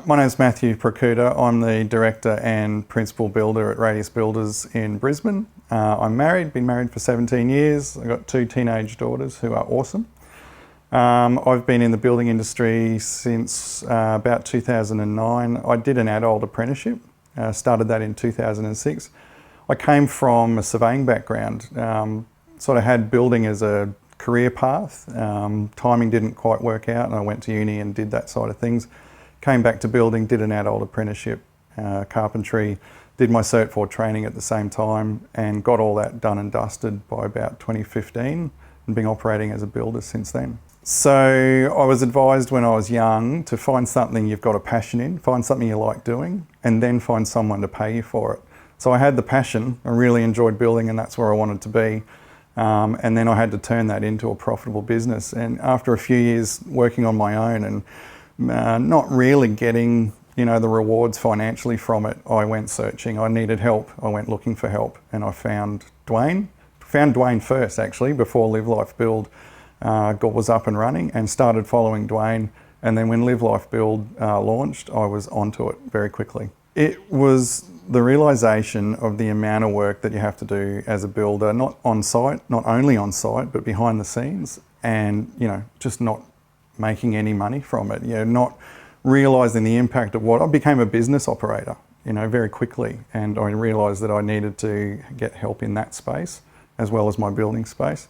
My name's Matthew Prokuda. I'm the Director and Principal Builder at Radius Builders in Brisbane. I'm married, been married for 17 years. I've got 2 teenage daughters who are awesome. I've been in the building industry since about 2009. I did an adult apprenticeship, started that in 2006. I came from a surveying background, sort of had building as a career path. Timing didn't quite work out and I went to uni and did that side of things. Came back to building, did an adult apprenticeship, carpentry, did my Cert 4 training at the same time and got all that done and dusted by about 2015 and been operating as a builder since then. So I was advised when I was young to find something you've got a passion in, find something you like doing and then find someone to pay you for it. So I had the passion, I really enjoyed building and that's where I wanted to be. And then I had to turn that into a profitable business. And after a few years working on my own and not really getting, the rewards financially from it, I went searching. I needed help. I went looking for help and I found Duayne. Found Duayne first actually, before Live Life Build was up and running, and started following Duayne. And then when Live Life Build launched, I was onto it very quickly. It was the realisation of the amount of work that you have to do as a builder, not on site, not only on site, but behind the scenes, and just not making any money from it, not realising the impact of what I became a business operator, very quickly, and I realised that I needed to get help in that space as well as my building space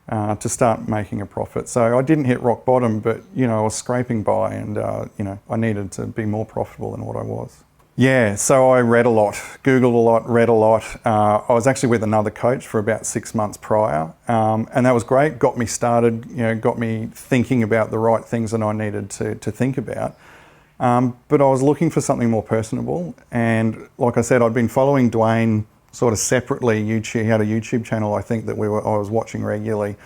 to start making a profit. So I didn't hit rock bottom, but I was scraping by, and I needed to be more profitable than what I was. Yeah, so I read a lot, Googled a lot, read a lot. I was actually with another coach for about 6 months prior, and that was great, got me started, got me thinking about the right things that I needed to think about. But I was looking for something more personable, and like I said, I'd been following Duayne sort of separately. He had a YouTube channel, I think, that I was watching regularly,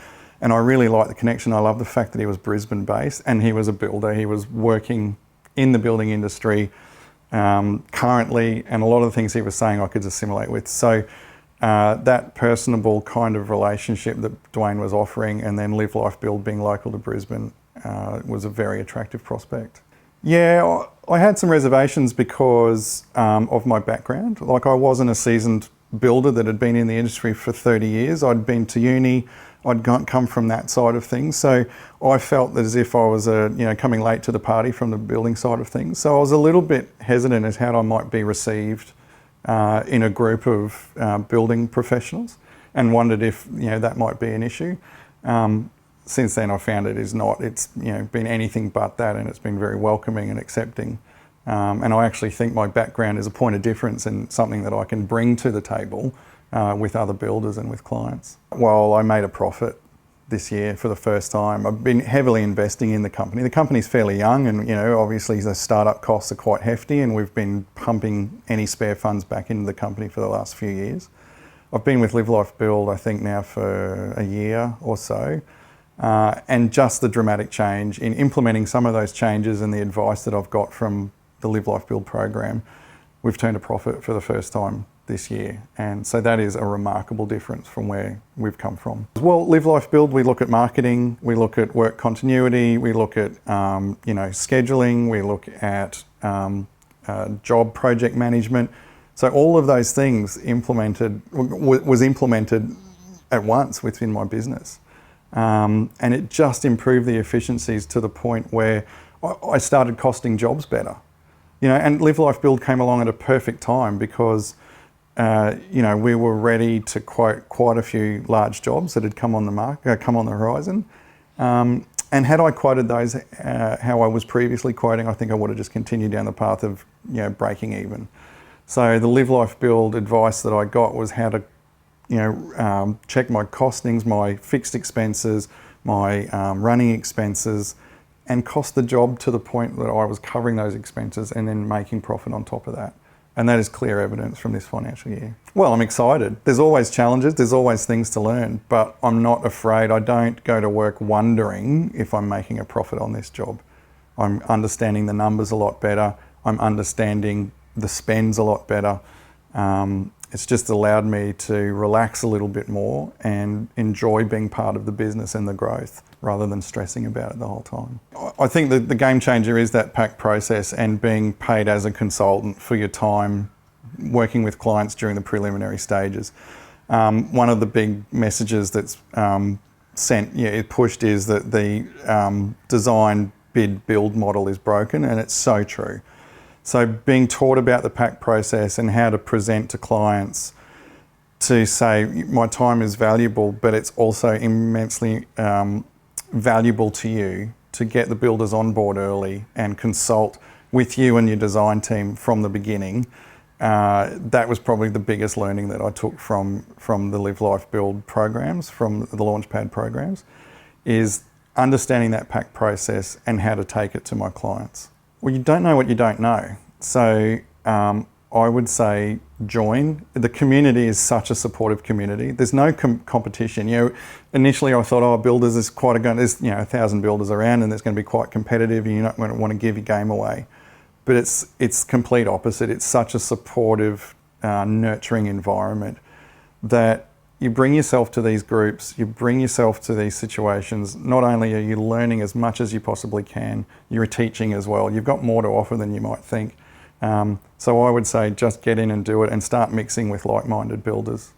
and I really liked the connection. I loved the fact that he was Brisbane based, and he was a builder. He was working in the building industry currently, and a lot of the things he was saying I could assimilate with. So that personable kind of relationship that Duayne was offering, and then Live Life Build being local to Brisbane, was a very attractive prospect. Yeah, I had some reservations because of my background. Like, I wasn't a seasoned builder that had been in the industry for 30 years. I'd been to uni, I'd come from that side of things. So I felt as if I was coming late to the party from the building side of things. So I was a little bit hesitant as how I might be received in a group of building professionals, and wondered if that might be an issue. Since then I found it is not. It's been anything but that, and it's been very welcoming and accepting. And I actually think my background is a point of difference and something that I can bring to the table with other builders and with clients. Well, I made a profit this year for the first time. I've been heavily investing in the company. The company's fairly young, and obviously the startup costs are quite hefty, and we've been pumping any spare funds back into the company for the last few years. I've been with Live Life Build, I think now for a year or so. And just the dramatic change in implementing some of those changes and the advice that I've got from the Live Life Build program, we've turned a profit for the first time this year. And so that is a remarkable difference from where we've come from. Well, Live Life Build, we look at marketing, we look at work continuity, we look at scheduling, we look at job project management. So all of those things was implemented at once within my business. And it just improved the efficiencies to the point where I started costing jobs better. And Live Life Build came along at a perfect time because we were ready to quote quite a few large jobs that had come on the market, come on the horizon. And had I quoted those how I was previously quoting, I think I would have just continued down the path of breaking even. So the Live Life Build advice that I got was how to check my costings, my fixed expenses, my running expenses, and cost the job to the point that I was covering those expenses and then making profit on top of that. And that is clear evidence from this financial year. Well, I'm excited. There's always challenges, there's always things to learn, but I'm not afraid. I don't go to work wondering if I'm making a profit on this job. I'm understanding the numbers a lot better. I'm understanding the spends a lot better. It's just allowed me to relax a little bit more and enjoy being part of the business and the growth rather than stressing about it the whole time. I think that the game changer is that PAC process and being paid as a consultant for your time working with clients during the preliminary stages. One of the big messages that's pushed is that the design, bid, build model is broken, and it's so true. So being taught about the PAC process and how to present to clients to say, my time is valuable, but it's also immensely valuable to you to get the builders on board early and consult with you and your design team from the beginning. That was probably the biggest learning that I took from the Live Life Build programs, from the Launchpad programs, is understanding that PAC process and how to take it to my clients. Well, you don't know what you don't know. So I would say join. The community is such a supportive community. There's no competition. Initially I thought, builders is there's 1,000 builders around and it's going to be quite competitive and you're not going to want to give your game away. But it's complete opposite. It's such a supportive, nurturing environment that you bring yourself to these groups, you bring yourself to these situations. Not only are you learning as much as you possibly can, you're teaching as well. You've got more to offer than you might think. So I would say just get in and do it and start mixing with like-minded builders.